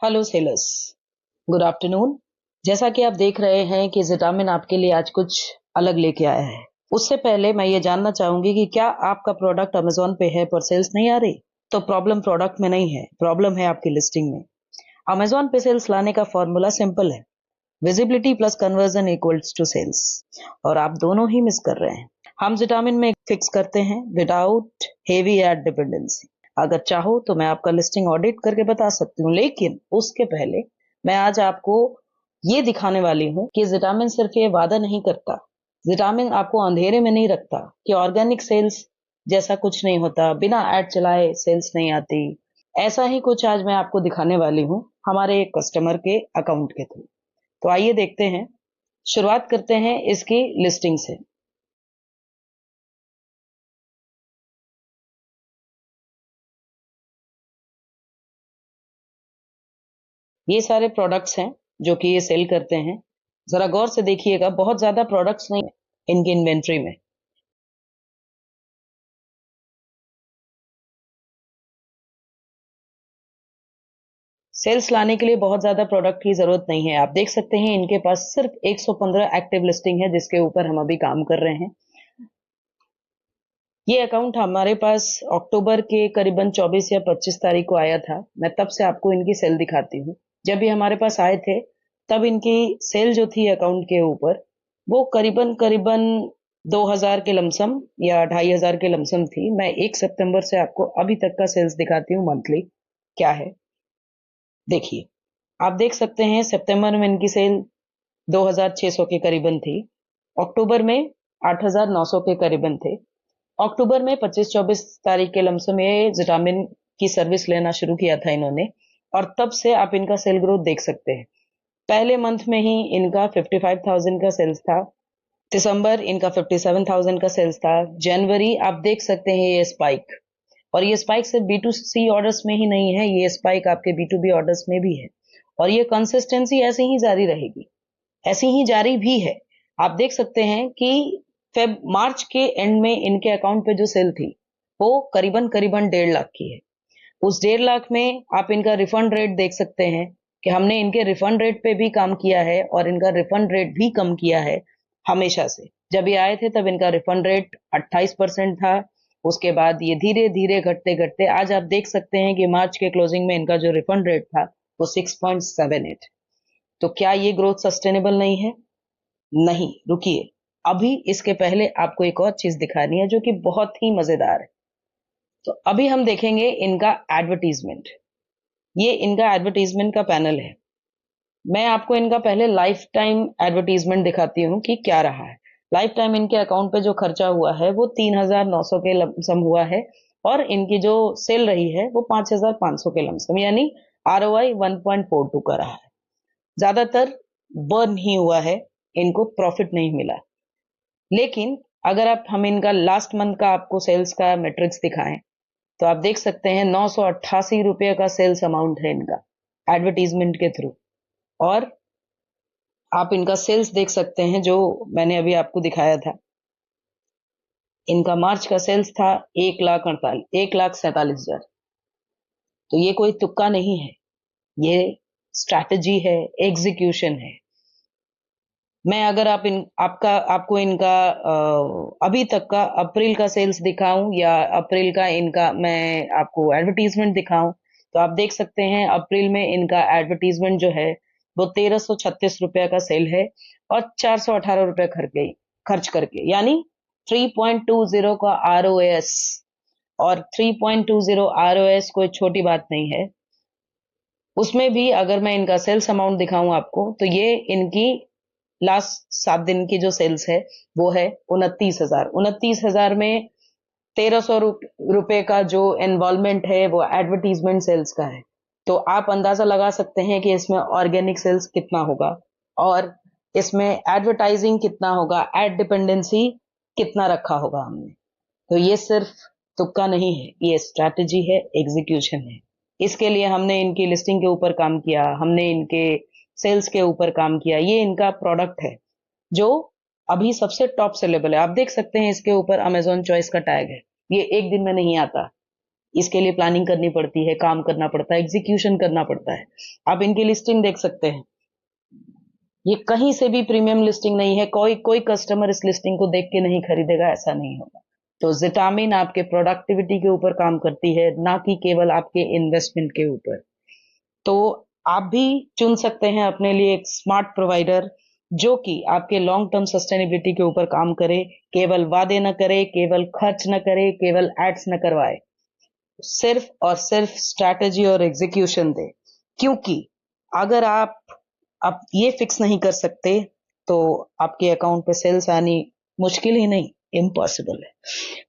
Hello sellers, good afternoon. जैसा कि आप देख रहे हैं कि ज़िटामिन आपके लिए आज कुछ अलग लेके आया है। उससे पहले मैं ये जानना चाहूंगी कि क्या आपका प्रोडक्ट अमेजोन पे है पर सेल्स नहीं आ रही? तो प्रॉब्लम प्रोडक्ट में नहीं है, प्रॉब्लम है आपकी लिस्टिंग में। अमेजोन पे सेल्स लाने का फॉर्मूला सिंपल है, visibility plus conversion equals to sales, और आप दोनों ही मिस कर रहे हैं। हम विटामिन में फिक्स करते हैं विदाउट हेवी एड डिपेंडेंसी। अगर चाहो तो मैं आपका लिस्टिंग ऑडिट करके बता सकती हूँ, लेकिन उसके पहले मैं आज आपको ये दिखाने वाली हूँ कि विटामिन सिर्फ ये वादा नहीं करता, विटामिन आपको अंधेरे में नहीं रखता कि ऑर्गेनिक सेल्स जैसा कुछ नहीं होता, बिना एड चलाए सेल्स नहीं आती। ऐसा ही कुछ आज मैं आपको दिखाने वाली हूँ हमारे एक कस्टमर के अकाउंट के थ्रू। तो आइए देखते हैं, शुरुआत करते हैं इसकी लिस्टिंग से। ये सारे प्रोडक्ट्स हैं जो कि ये सेल करते हैं। जरा गौर से देखिएगा, बहुत ज्यादा प्रोडक्ट्स नहीं है इनकी इन्वेंट्री में। सेल्स लाने के लिए बहुत ज्यादा प्रोडक्ट की जरूरत नहीं है। आप देख सकते हैं इनके पास सिर्फ 115 एक्टिव लिस्टिंग है जिसके ऊपर हम अभी काम कर रहे हैं। ये अकाउंट हमारे पास अक्टूबर के करीबन 24 या 25 तारीख को आया था। मैं तब से आपको इनकी सेल दिखाती हूँ। जब ये हमारे पास आए थे तब इनकी सेल जो थी अकाउंट के ऊपर, वो करीबन करीबन 2000 के लमसम या 2500 के लमसम थी। मैं 1 सितंबर से आपको अभी तक का सेल्स दिखाती हूँ मंथली क्या है। देखिए, आप देख सकते हैं सितंबर में इनकी सेल 2600 के करीबन थी, अक्टूबर में 8900 के करीबन थे, अक्टूबर में 25-24 तारीख के लमसम ये विटामिन की सर्विस लेना शुरू किया था इन्होंने, और तब से आप इनका सेल ग्रोथ देख सकते हैं। पहले मंथ में ही इनका 55,000 का सेल्स था, दिसंबर इनका 57,000 का सेल्स था, जनवरी आप देख सकते हैं ये स्पाइक। और ये स्पाइक सिर्फ बी टू सी ऑर्डर्स में ही नहीं है, ये स्पाइक आपके बी टू बी ऑर्डर्स में भी है, और ये कंसिस्टेंसी ऐसे ही जारी रहेगी, ऐसी ही जारी भी है। आप देख सकते हैं कि फेब मार्च के एंड में इनके अकाउंट पे जो सेल थी वो करीबन करीबन 1.5 लाख की है। उस 1.5 लाख में आप इनका रिफंड रेट देख सकते हैं कि हमने इनके रिफंड रेट पे भी काम किया है और इनका रिफंड रेट भी कम किया है हमेशा से। जब ये आए थे तब इनका रिफंड रेट 28% था, उसके बाद ये धीरे धीरे घटते घटते आज आप देख सकते हैं कि मार्च के क्लोजिंग में इनका जो रिफंड रेट था वो 6.78। तो क्या ये ग्रोथ सस्टेनेबल नहीं है? नहीं, रुकिए, अभी इसके पहले आपको एक और चीज दिखानी है जो कि बहुत ही मजेदार है। तो अभी हम देखेंगे इनका एडवर्टीजमेंट। ये इनका एडवर्टीजमेंट का पैनल है। मैं आपको इनका पहले लाइफ टाइम एडवर्टीजमेंट दिखाती हूँ कि क्या रहा है। लाइफ टाइम इनके अकाउंट पे जो खर्चा हुआ है वो 3,900 के लमसम हुआ है, और इनकी जो सेल रही है वो 5,500 के लमसम, यानी ROI 1.42 का रहा है। ज्यादातर बर्न ही हुआ है, इनको प्रॉफिट नहीं मिला। लेकिन अगर आप हम इनका लास्ट मंथ का आपको सेल्स का मैट्रिक्स दिखाएं तो आप देख सकते हैं 988 रुपये का सेल्स अमाउंट है इनका एडवर्टीजमेंट के थ्रू। और आप इनका सेल्स देख सकते हैं जो मैंने अभी आपको दिखाया था। इनका मार्च का सेल्स था 1,47,000। तो ये कोई तुक्का नहीं है, ये स्ट्रैटेजी है, एग्जीक्यूशन है। मैं अगर आप इन आपका आपको इनका अभी तक का अप्रैल का सेल्स दिखाऊं या अप्रैल का इनका मैं आपको एडवर्टीजमेंट दिखाऊं तो आप देख सकते हैं अप्रैल में इनका एडवर्टीजमेंट जो है वो 1,336 रुपया का सेल है, और 418 रुपये खर्च करके, यानी 3.20 का ROS। और 3.20 ROS कोई छोटी बात नहीं है। उसमें भी अगर मैं इनका सेल्स अमाउंट दिखाऊं आपको तो ये इनकी लास्ट 7 दिन की जो सेल्स है वो है 29,000। 29,000 में 1,300 रुपए का जो इन्वॉल्वमेंट है वो एडवर्टीजमेंट सेल्स का है। तो आप अंदाजा लगा सकते हैं कि इसमें ऑर्गेनिक सेल्स कितना होगा और इसमें एडवर्टाइजिंग कितना होगा, एड डिपेंडेंसी कितना रखा होगा हमने। तो ये सिर्फ तुक्का नहीं है, ये स्ट्रैटेजी है, एग्जीक्यूशन है। इसके लिए हमने इनकी लिस्टिंग के ऊपर काम किया, हमने इनके सेल्स के ऊपर काम किया। ये इनका प्रोडक्ट है जो अभी सबसे टॉप सेलेबल है। आप देख सकते हैं इसके ऊपर अमेजोन चॉइस का टैग है। ये एक दिन में नहीं आता, इसके लिए प्लानिंग करनी पड़ती है, काम करना पड़ता है, एग्जीक्यूशन करना पड़ता है। आप इनकी लिस्टिंग देख सकते हैं, ये कहीं से भी प्रीमियम लिस्टिंग नहीं है। कोई कोई कस्टमर इस लिस्टिंग को देख के नहीं खरीदेगा, ऐसा नहीं होगा। तो जिटामिन आपके प्रोडक्टिविटी के ऊपर काम करती है, ना कि केवल आपके इन्वेस्टमेंट के ऊपर। तो आप भी चुन सकते हैं अपने लिए एक स्मार्ट प्रोवाइडर जो कि आपके लॉन्ग टर्म सस्टेनेबिलिटी के ऊपर काम करे, केवल वादे न करे, केवल खर्च न करे, केवल एड्स न करवाए, सिर्फ और सिर्फ स्ट्रैटेजी और एग्जीक्यूशन दे। क्योंकि अगर आप ये फिक्स नहीं कर सकते तो आपके अकाउंट पे सेल्स आनी मुश्किल ही नहीं, इम्पॉसिबल है।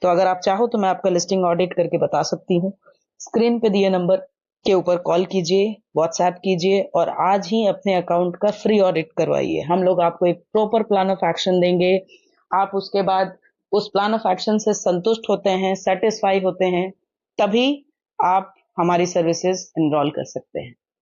तो अगर आप चाहो तो मैं आपका लिस्टिंग ऑडिट करके बता सकती हूँ। स्क्रीन पे दिए नंबर के ऊपर कॉल कीजिए, व्हाट्सएप कीजिए और आज ही अपने अकाउंट का फ्री ऑडिट करवाइए। हम लोग आपको एक प्रॉपर प्लान ऑफ एक्शन देंगे। आप उसके बाद उस प्लान ऑफ एक्शन से संतुष्ट होते हैं, सेटिस्फाई होते हैं, तभी आप हमारी सर्विसेज एनरोल कर सकते हैं।